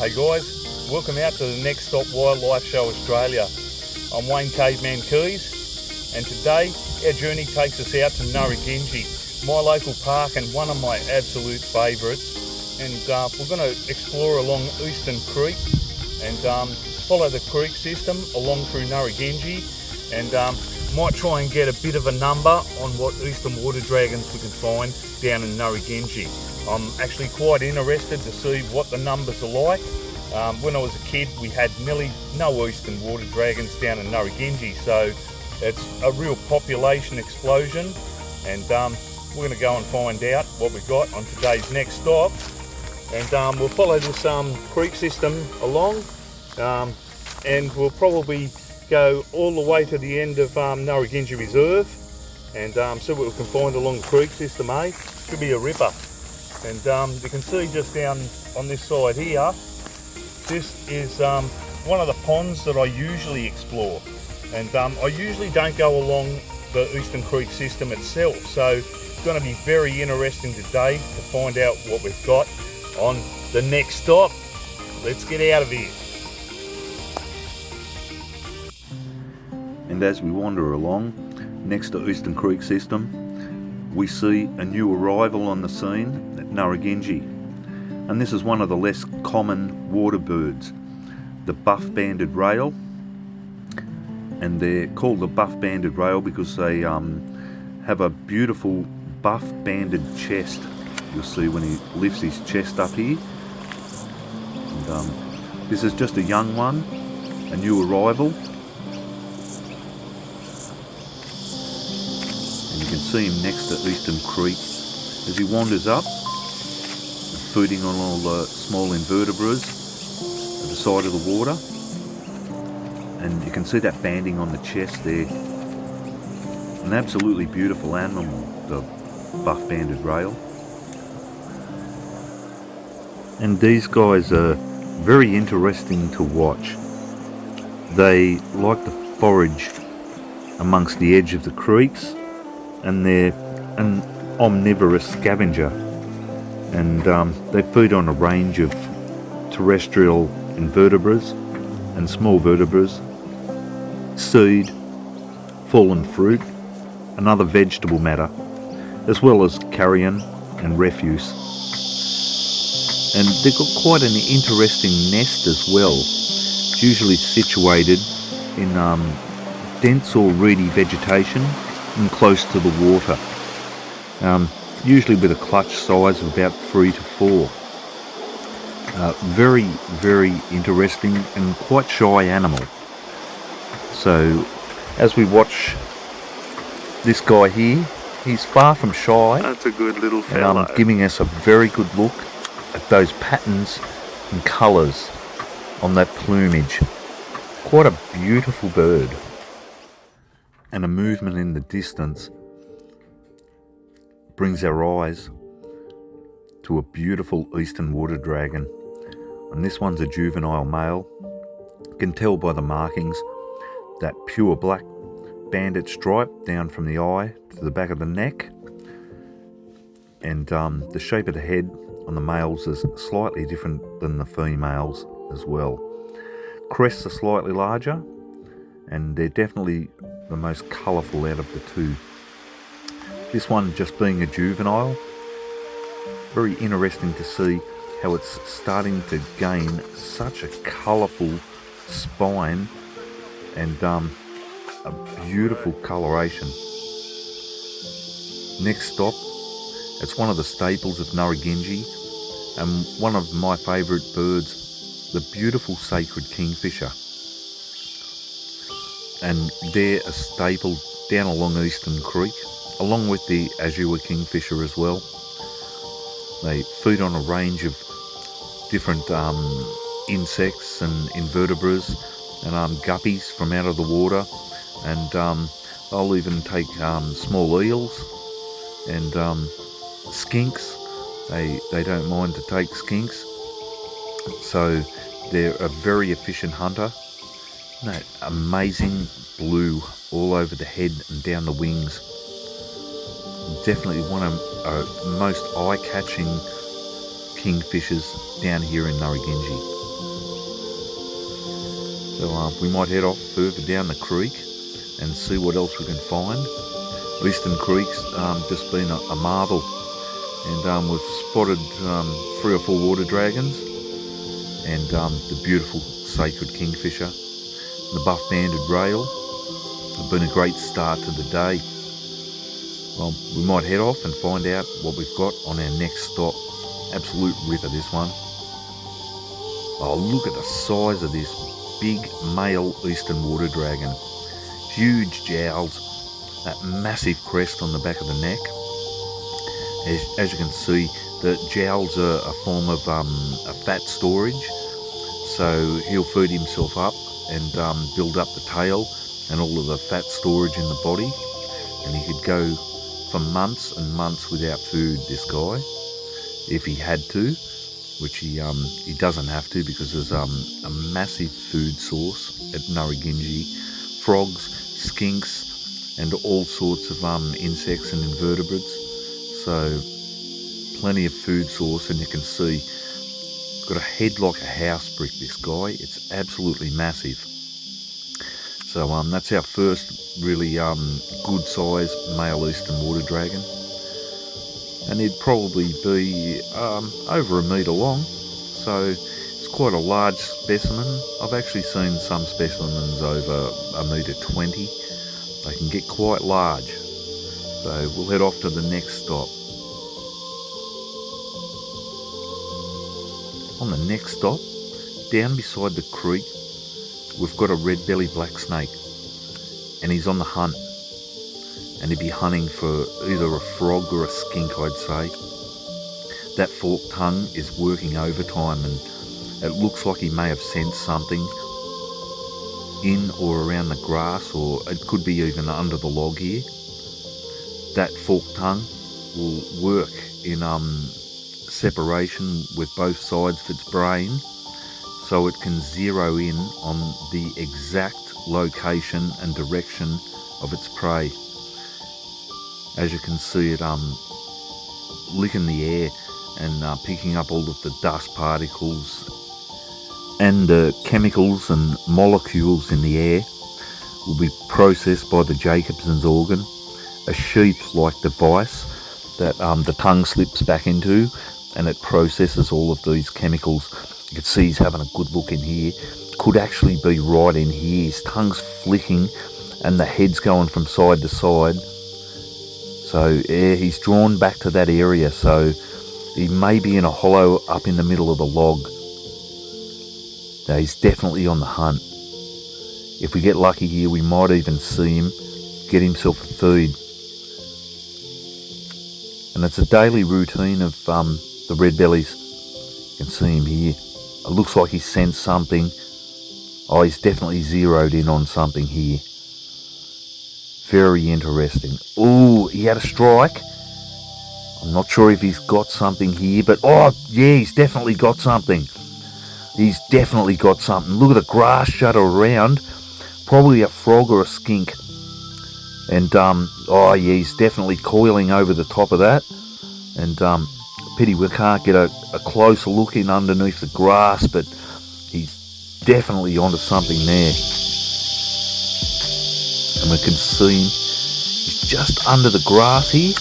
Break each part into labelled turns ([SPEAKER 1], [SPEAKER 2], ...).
[SPEAKER 1] Hey guys, welcome out to the N.S.W.where Wildlife Show Australia. I'm Wayne Caveman Keys, and today our journey takes us out to N.S.W.where, my local park and one of my absolute favourites. And we're going to explore along Eastern Creek and follow the creek system along through N.S.W.where, and might try and get a bit of a number on what eastern water dragons we can find down in N.S.W.where. I'm actually quite interested to see what the numbers are like. When I was a kid, we had nearly no eastern water dragons down in N.S.W.where, so it's a real population explosion, and we're going to go and find out what we've got on today's next stop. And we'll follow this creek system along, and we'll probably go all the way to the end of N.S.W.where Reserve and see what we can find along the creek system, eh? Should be a ripper. And you can see just down on this side here, this is one of the ponds that I usually explore. And I usually don't go along the Eastern Creek system itself, so it's going to be very interesting today to find out what we've got on the next stop. Let's get out of here.
[SPEAKER 2] And as we wander along next to Eastern Creek system, we see a new arrival on the scene at N.S.W.where, and this is one of the less common water birds, the buff-banded rail. And they're called the buff-banded rail because they have a beautiful buff-banded chest. You'll see when he lifts his chest up here. And, this is just a young one, a new arrival. You can see him next to Eastern Creek as he wanders up, feeding on all the small invertebrates at the side of the water. And you can see that banding on the chest there. An absolutely beautiful animal, the buff-banded rail. And these guys are very interesting to watch. They like to forage amongst the edge of the creeks, and they're an omnivorous scavenger, and they feed on a range of terrestrial invertebrates and small vertebrates, seed, fallen fruit and other vegetable matter, as well as carrion and refuse. And they've got quite an interesting nest as well. It's usually situated in dense or reedy vegetation and close to the water, usually with a clutch size of about 3 to 4. Very, very interesting and quite shy animal. So as we watch this guy here, he's far from shy.
[SPEAKER 1] That's a good little fellow.
[SPEAKER 2] And giving us a very good look at those patterns and colours on that plumage. Quite a beautiful bird. And a movement in the distance brings our eyes to a beautiful eastern water dragon. And this one's a juvenile male. You can tell by the markings, that pure black banded stripe down from the eye to the back of the neck. And the shape of the head on the males is slightly different than the females as well. Crests are slightly larger, and they're definitely the most colourful out of the two. This one just being a juvenile, very interesting to see how it's starting to gain such a colourful spine and a beautiful coloration. Next stop, it's one of the staples of N.S.W.where and one of my favourite birds, the beautiful sacred kingfisher. And they're a staple down along Eastern Creek, along with the azure kingfisher as well. They feed on a range of different insects and invertebrates and guppies from out of the water, and they'll even take small eels and skinks. They don't mind to take skinks, so they're a very efficient hunter. That amazing blue all over the head and down the wings. Definitely one of the most eye-catching kingfishers down here in N.S.W.where. So we might head off further down the creek and see what else we can find. Eastern Creek's just been a marvel, and we've spotted 3 or 4 water dragons and the beautiful sacred kingfisher. The buff-banded rail have been a great start to the day. Well, we might head off and find out what we've got on our next stop. Absolute ripper, this one. Oh, look at the size of this big male eastern water dragon. Huge jowls, that massive crest on the back of the neck. As you can see, the jowls are a form of a fat storage, so he'll feed himself up and build up the tail and all of the fat storage in the body, and he could go for months and months without food, this guy, if he had to, which he doesn't have to, because there's a massive food source at Narragansett. Frogs, skinks, and all sorts of insects and invertebrates. So plenty of food source, and you can see got a head like a house brick, this guy. It's absolutely massive. So that's our first really good size male eastern water dragon, and he'd probably be over a metre long, so it's quite a large specimen. I've actually seen some specimens over $1.20 m. They can get quite large. So we'll head off to the next stop. On the next stop, down beside the creek, we've got a red-bellied black snake, and he's on the hunt, and he'd be hunting for either a frog or a skink, I'd say. That forked tongue is working overtime, and it looks like he may have sensed something in or around the grass, or it could be even under the log here. That forked tongue will work in separation with both sides of its brain, so it can zero in on the exact location and direction of its prey. As you can see it licking the air and picking up all of the dust particles and the chemicals and molecules in the air, will be processed by the Jacobson's organ, a sheath-like device that the tongue slips back into, and it processes all of these chemicals. You can see he's having a good look in here. Could actually be right in here. His tongue's flicking and the head's going from side to side. So yeah, he's drawn back to that area, so he may be in a hollow up in the middle of the log. Now, he's definitely on the hunt. If we get lucky here, we might even see him get himself a feed. And it's a daily routine of the red bellies. You can see him here. It looks like he sensed something. Oh, he's definitely zeroed in on something here. Very interesting. Oh, he had a strike. I'm not sure if he's got something here, but oh yeah, he's definitely got something. He's definitely got something. Look at the grass shudder around. Probably a frog or a skink. And oh yeah, he's definitely coiling over the top of that. And pity we can't get a closer look in underneath the grass, but he's definitely onto something there. And we can see him. He's just under the grass here,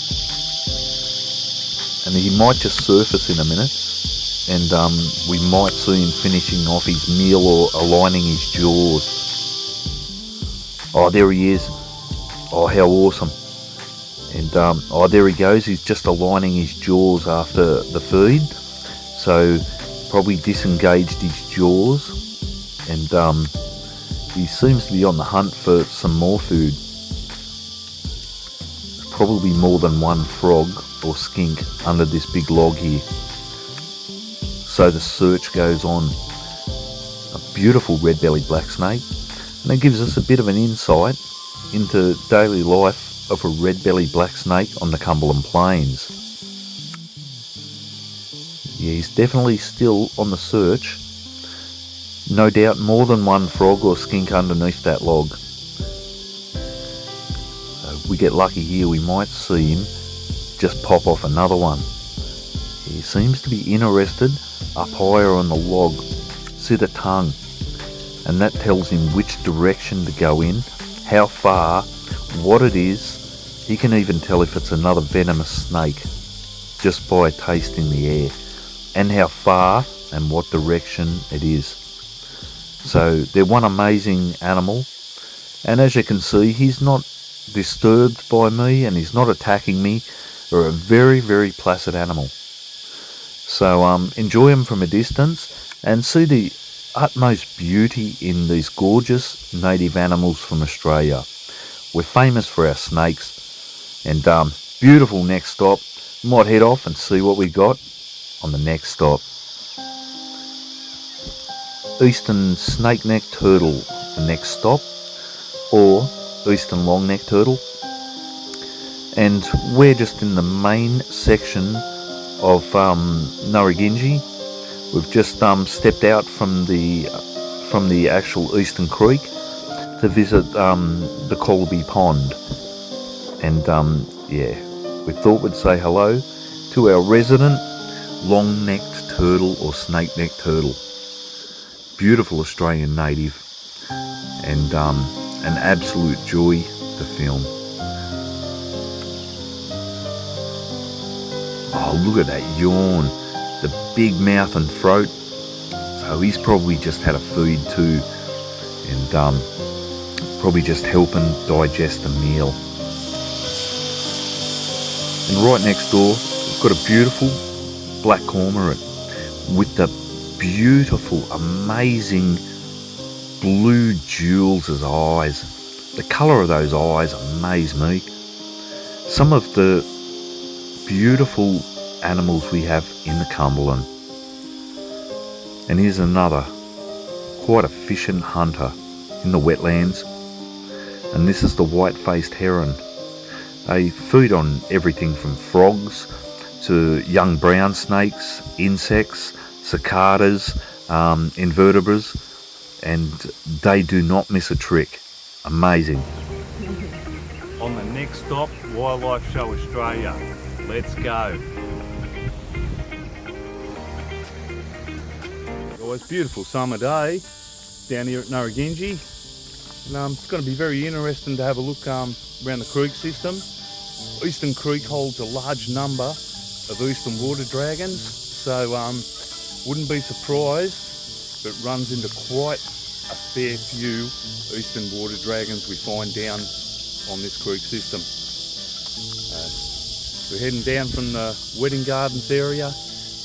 [SPEAKER 2] and he might just surface in a minute, and we might see him finishing off his meal or aligning his jaws. Oh, there he is. Oh, how awesome. And oh, there he goes. He's just aligning his jaws after the feed, so probably disengaged his jaws, and he seems to be on the hunt for some more food. There's probably more than one frog or skink under this big log here. So the search goes on. A beautiful red-bellied black snake, and it gives us a bit of an insight into daily life of a red-bellied black snake on the Cumberland Plains. Yeah, he's definitely still on the search. No doubt more than one frog or skink underneath that log. So if we get lucky here, we might see him just pop off another one. He seems to be interested up higher on the log. See the tongue. and that tells him which direction to go in, how far, what it is. He can even tell if it's another venomous snake just by tasting the air, and how far and what direction it is. So they're one amazing animal, and as you can see, he's not disturbed by me and he's not attacking me. They're a very, very placid animal. So enjoy them from a distance and see the utmost beauty in these gorgeous native animals from Australia. We're famous for our snakes, and beautiful next stop. Might head off and see what we got on the next stop. Eastern snake-neck turtle, the next stop, or eastern long-neck turtle. And we're just in the main section of Narragansett. We've just stepped out from the actual Eastern Creek to visit the Colby Pond, and yeah, we thought we'd say hello to our resident long-necked turtle or snake-necked turtle. Beautiful Australian native, and an absolute joy to film. Oh, look at that yawn, the big mouth and throat. So he's probably just had a feed too, and probably just helping digest the meal. And right next door, we've got a beautiful black cormorant with the beautiful, amazing blue jewels as eyes. The colour of those eyes amaze me. Some of the beautiful animals we have in the Cumberland. And here's another, quite efficient hunter in the wetlands. And this is the white-faced heron. They feed on everything from frogs to young brown snakes, insects, cicadas, invertebrates, and they do not miss a trick. Amazing. On the next stop, Wildlife Show Australia. Let's go. Well, it's a beautiful summer day down here at Narragansett, and it's going to be very interesting to have a look around the creek system. Eastern Creek holds a large number of eastern water dragons, so wouldn't be surprised if it runs into quite a fair few eastern water dragons we find down on this creek system. We're heading down from the Wedding Gardens area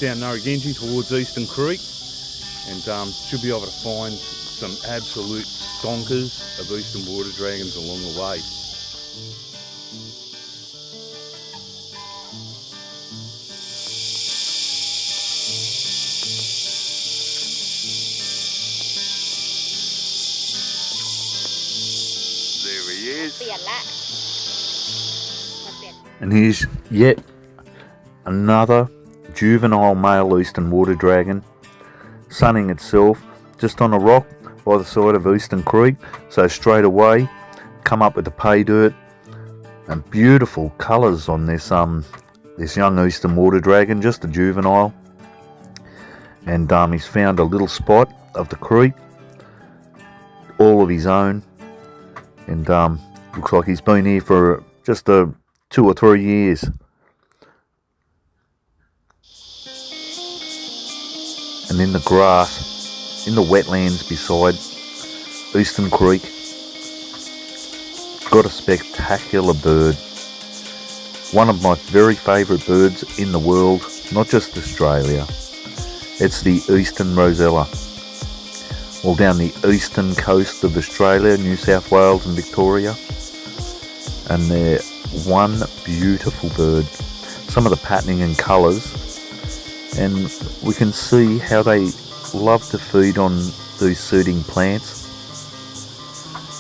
[SPEAKER 2] down Narragansett towards Eastern Creek, and should be able to find some absolute stonkers of eastern water dragons along the way. There he is. And here's yet another juvenile male eastern water dragon sunning itself just on a rock by the side of Eastern Creek. So straight away come up with the pay dirt, and beautiful colours on this young eastern water dragon, just a juvenile. And he's found a little spot of the creek all of his own, and looks like he's been here for just 2 or 3 years. And in the grass, in the wetlands beside Eastern Creek, got a spectacular bird. One of my very favourite birds in the world, not just Australia. It's the eastern rosella. All down the eastern coast of Australia, New South Wales and Victoria. And they're one beautiful bird. Some of the patterning and colours, and we can see how they love to feed on these seeding plants.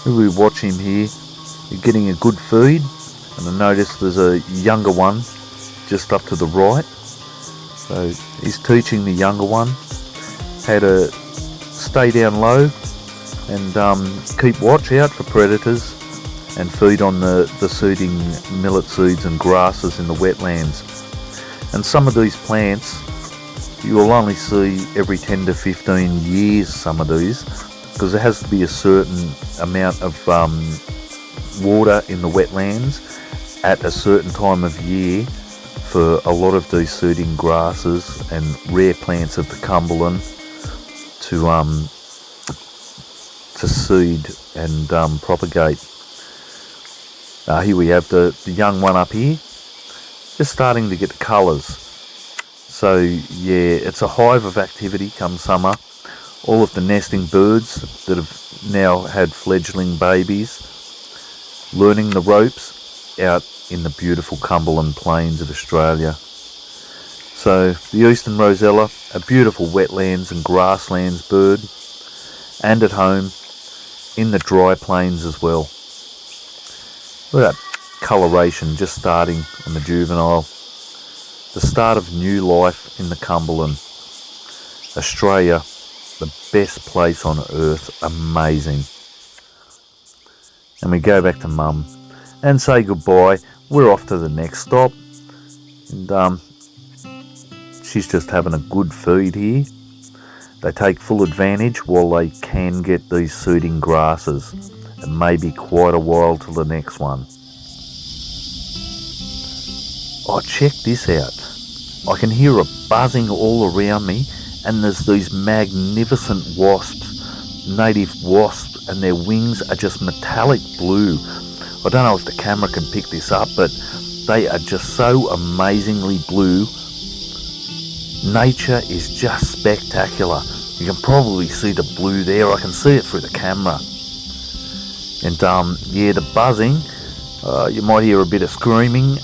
[SPEAKER 2] We watch him here, he's getting a good feed, and I notice there's a younger one just up to the right. So he's teaching the younger one how to stay down low and keep watch out for predators and feed on the seeding millet seeds and grasses in the wetlands. And some of these plants you will only see every 10 to 15 years, some of these, because there has to be a certain amount of water in the wetlands at a certain time of year for a lot of these seeding grasses and rare plants of the Cumberland to seed and propagate. Here we have the young one up here, just starting to get the colours. So yeah, it's a hive of activity come summer. All of the nesting birds that have now had fledgling babies, learning the ropes out in the beautiful Cumberland Plains of Australia. So the eastern rosella, a beautiful wetlands and grasslands bird, and at home in the dry plains as well. Look at that coloration just starting on the juvenile. The start of new life in the Cumberland. Australia, the best place on earth, amazing. And we go back to Mum and say goodbye. We're off to the next stop, and she's just having a good feed here. They take full advantage while they can get these seeding grasses. It may be quite a while till the next one. Oh, check this out. I can hear a buzzing all around me, and there's these magnificent wasps, native wasps, and their wings are just metallic blue. I don't know if the camera can pick this up, but they are just so amazingly blue. Nature is just spectacular. You can probably see the blue there. I can see it through the camera. And yeah, the buzzing, you might hear a bit of screaming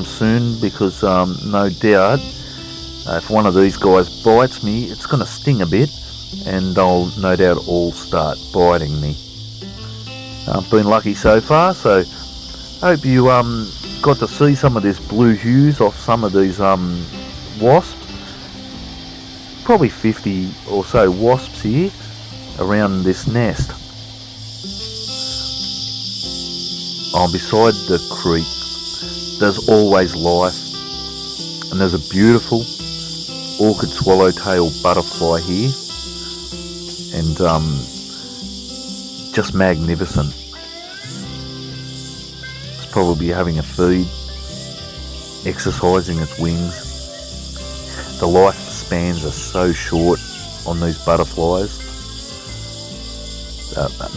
[SPEAKER 2] soon, because no doubt if one of these guys bites me, it's going to sting a bit, and they'll no doubt all start biting me. I've been lucky so far, so I hope you got to see some of this blue hues off some of these wasps. Probably 50 or so wasps here around this nest. Beside the creek, there's always life, and there's a beautiful orchid swallowtail butterfly here, and just magnificent. It's probably having a feed, exercising its wings. The lifespans are so short on these butterflies,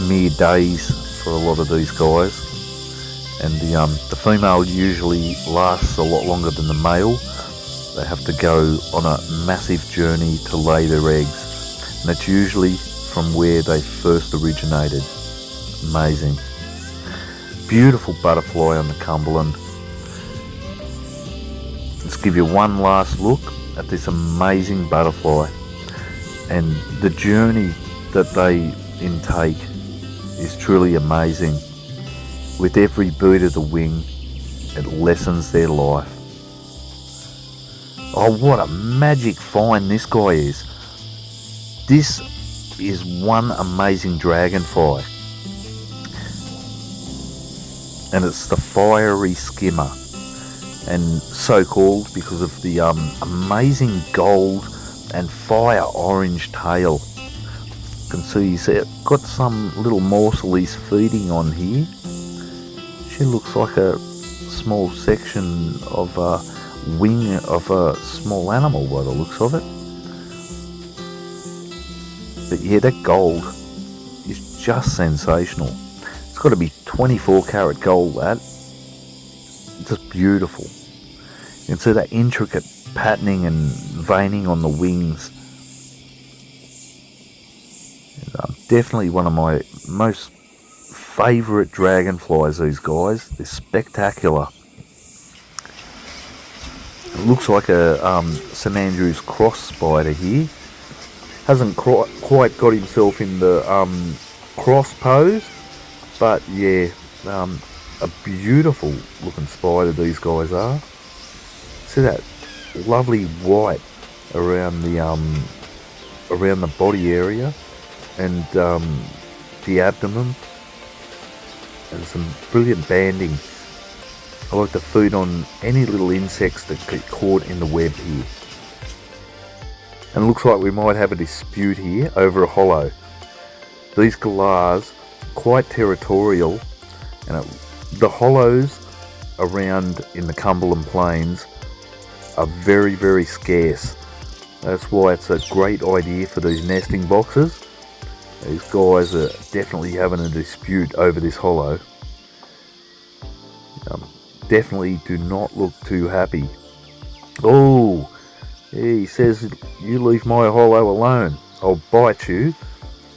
[SPEAKER 2] mere days for a lot of these guys. And the female usually lasts a lot longer than the male. They have to go on a massive journey to lay their eggs, and it's usually from where they first originated. Amazing. Beautiful butterfly on the Cumberland. Let's give you one last look at this amazing butterfly, and the journey that they intake is truly amazing. With every beat of the wing, it lessens their life. Oh, what a magic find this guy is. This is one amazing dragonfly, and it's the fiery skimmer, and so called because of the amazing gold and fire orange tail. You can see he's got some little morsel he's feeding on here. She looks like a small section of a wing of a small animal by the looks of it. But yeah, that gold is just sensational. It's got to be 24 karat gold, that. Just beautiful. You can see that intricate patterning and veining on the wings. Definitely one of my most favourite dragonflies, these guys. They're spectacular. It looks like a St Andrew's cross spider here. Hasn't quite got himself in the cross pose, but yeah, a beautiful looking spider these guys are. See that lovely white around the body area and the abdomen, and some brilliant banding. I like to feed on any little insects that get caught in the web here. And it looks like we might have a dispute here over a hollow. these galahs quite territorial, and the hollows around in the Cumberland Plains are very, very scarce. That's why it's a great idea for these nesting boxes. These guys are definitely having a dispute over this hollow. Definitely do not look too happy. Oh, he says, "You leave my hollow alone, I'll bite you."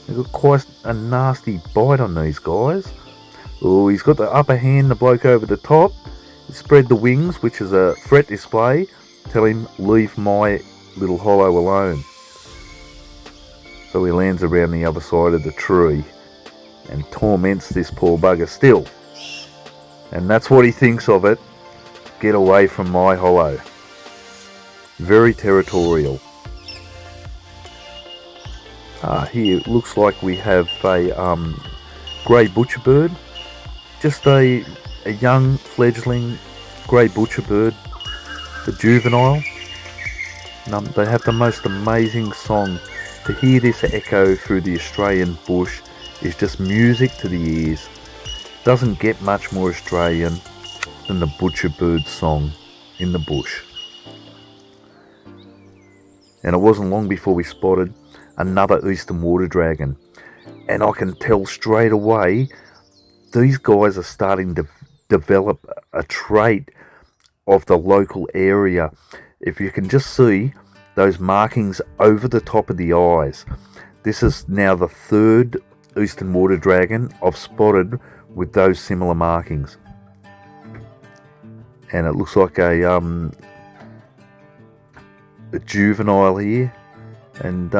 [SPEAKER 2] They've got quite a nasty bite on these guys. Oh, he's got the upper hand, the bloke over the top. Spread the wings, which is a threat display. Tell him, leave my little hollow alone. So he lands around the other side of the tree and torments this poor bugger still. And that's what he thinks of it. Get away from my hollow. Very territorial. Here it looks like we have a grey butcherbird. Just a young fledgling grey butcherbird, the juvenile. They have the most amazing song. To hear this echo through the Australian bush is just music to the ears. Doesn't get much more Australian than the butcherbird song in the bush. And it wasn't long before we spotted another eastern water dragon, and I can tell straight away these guys are starting to develop a trait of the local area. If you can just see those markings over the top of the eyes, this is now the third eastern water dragon I've spotted with those similar markings, and it looks like a juvenile here, and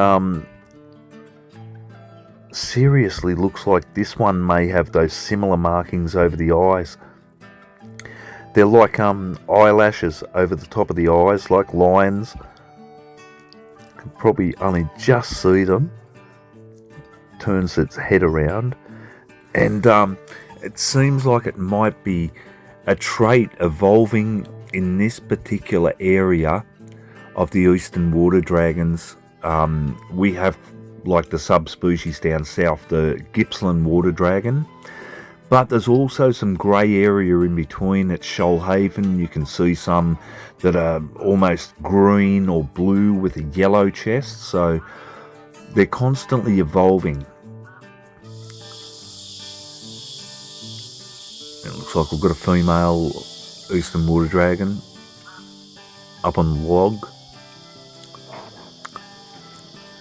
[SPEAKER 2] seriously looks like this one may have those similar markings over the eyes. They're like eyelashes over the top of the eyes, like lions. You can probably only just see them. Turns its head around, and it seems like it might be a trait evolving in this particular area of the eastern water dragons. We have, like the subspecies down south, the Gippsland water dragon, but there's also some grey area in between at Shoalhaven. You can see some that are almost green or blue with a yellow chest, so they're constantly evolving. It looks like we've got a female eastern water dragon up on the log.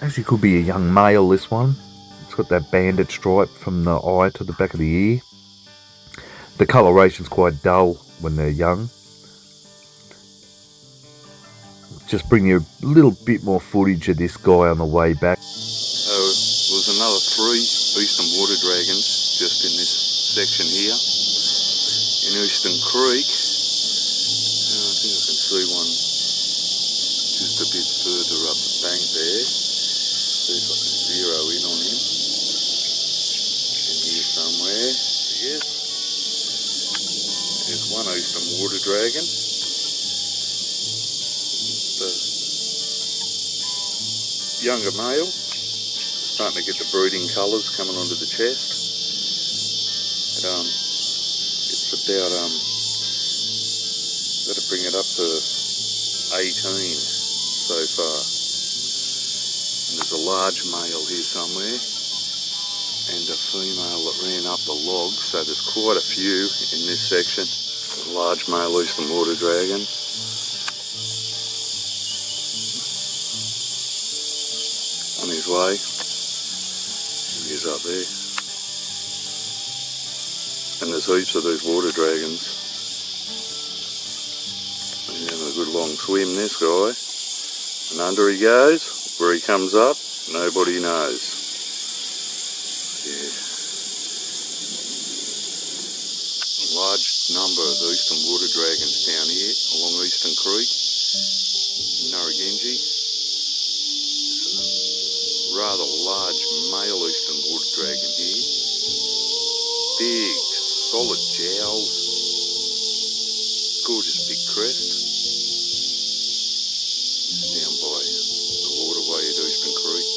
[SPEAKER 2] Actually could be a young male, this one. It's got that banded stripe from the eye to the back of the ear. The coloration's quite dull when they're young. Just bring you a little bit more footage of this guy on the way back.
[SPEAKER 1] So there was another 3 eastern water dragons just in this section here in Eastern Creek. I think I can see one just a bit further up the bank there. See if I can zero in on him. In here somewhere. Yes. There's one eastern water dragon. The younger male. Starting to get the breeding colours coming onto the chest. But, it's about, got to bring it up to 18 so far. And there's a large male here somewhere and a female that ran up the log, so there's quite a few in this section. A large male eastern water dragon. On his way. He is up there. And there's heaps of these water dragons. He's having a good long swim, this guy. And under he goes. Where he comes up, nobody knows. Yeah. A large number of eastern water dragons down here along Eastern Creek in Narragansett. There's a rather large male eastern water dragon here. Big, solid jowls. Gorgeous big crest. Down by the waterway at Eastern Creek.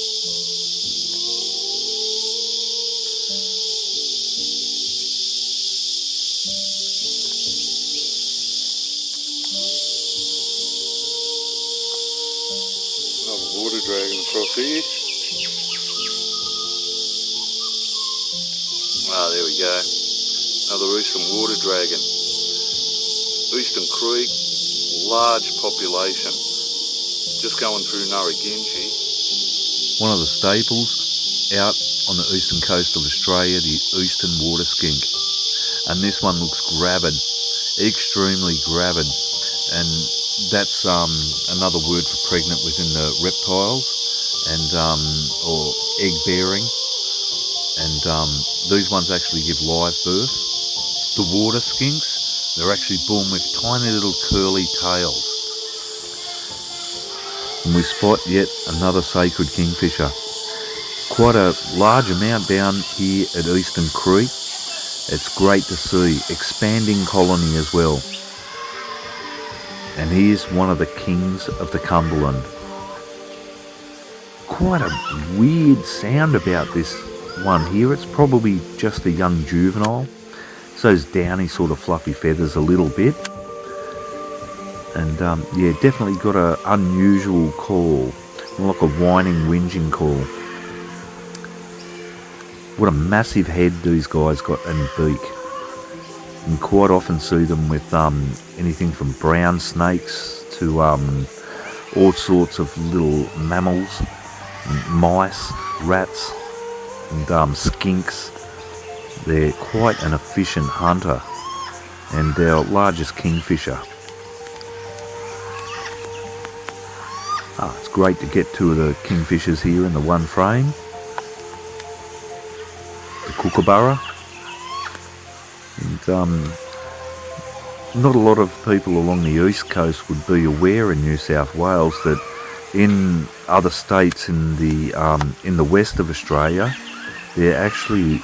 [SPEAKER 1] dragon across here. Ah, there we go. Another eastern water dragon. Eastern Creek, large population. Just going through Narragansett.
[SPEAKER 2] One of the staples out on the eastern coast of Australia, the eastern water skink. And this one looks gravid, extremely gravid. And that's another word for pregnant within the reptiles and or egg bearing. And these ones actually give live birth. The water skinks, they're actually born with tiny little curly tails. And we spot yet another sacred kingfisher. Quite a large amount down here at Eastern Creek. It's great to see, expanding colony as well. And here's one of the kings of the Cumberland. Quite a weird sound about this one here. It's probably just a young juvenile. So those downy sort of fluffy feathers a little bit. And yeah, definitely got an unusual call, like a whining, whinging call. What a massive head these guys got and beak. And quite often see them with anything from brown snakes to all sorts of little mammals, mice, rats, and skinks. They're quite an efficient hunter, and our largest kingfisher. It's great to get two of the kingfishers here in the one frame. The kookaburra. And not a lot of people along the east coast would be aware in New South Wales that in other states in the west of Australia, they're actually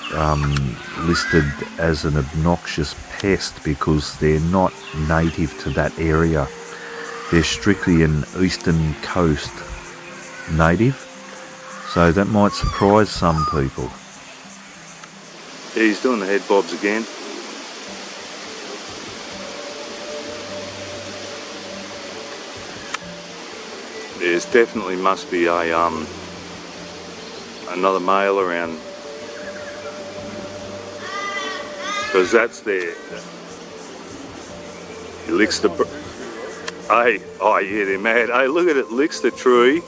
[SPEAKER 2] listed as an obnoxious pest because they're not native to that area. They're strictly an eastern coast native, so that might surprise some people.
[SPEAKER 1] Yeah, he's doing the head bobs again. There's definitely must be a another male around, because that's there. He licks the. Hey, oh yeah, they're mad. Hey, look at it, licks the tree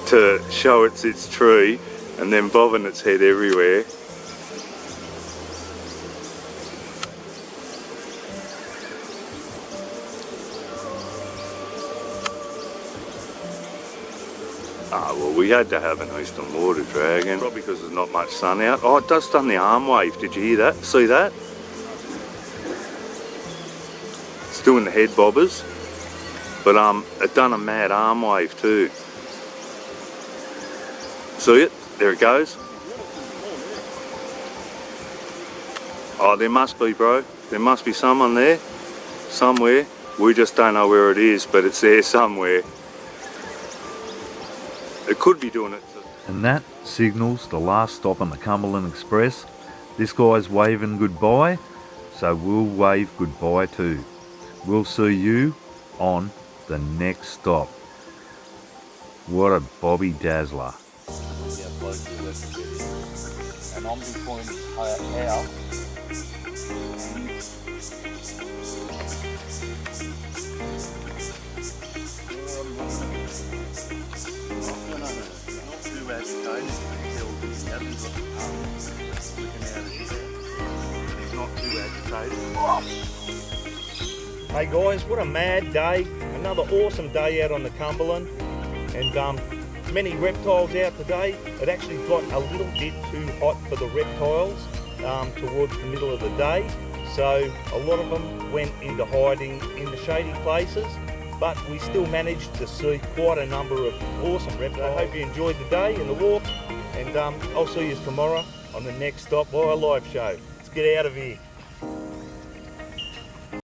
[SPEAKER 1] to show it's its tree, and then bobbing its head everywhere. Well, we had to have an eastern water dragon, probably because there's not much sun out. Oh, it does done the arm wave. Did you hear that? See that? It's doing the head bobbers, but it done a mad arm wave too. See it? There it goes. Oh, there must be, bro. There must be someone there, somewhere. We just don't know where it is, but it's there somewhere. It could be doing it.
[SPEAKER 2] And that signals the last stop on the Cumberland Express. This guy's waving goodbye, so we'll wave goodbye too. We'll see you on the next stop. What a Bobby Dazzler.
[SPEAKER 1] And I'm between our Hey guys, what a mad day. Another awesome day out on the Cumberland, and many reptiles out today. It actually got a little bit too hot for the reptiles towards the middle of the day, so a lot of them went into hiding in the shady places, but we still managed to see quite a number of awesome reptiles. I hope you enjoyed the day and the walk, and I'll see you tomorrow on the Next Stop Wire live show. Let's get out of here.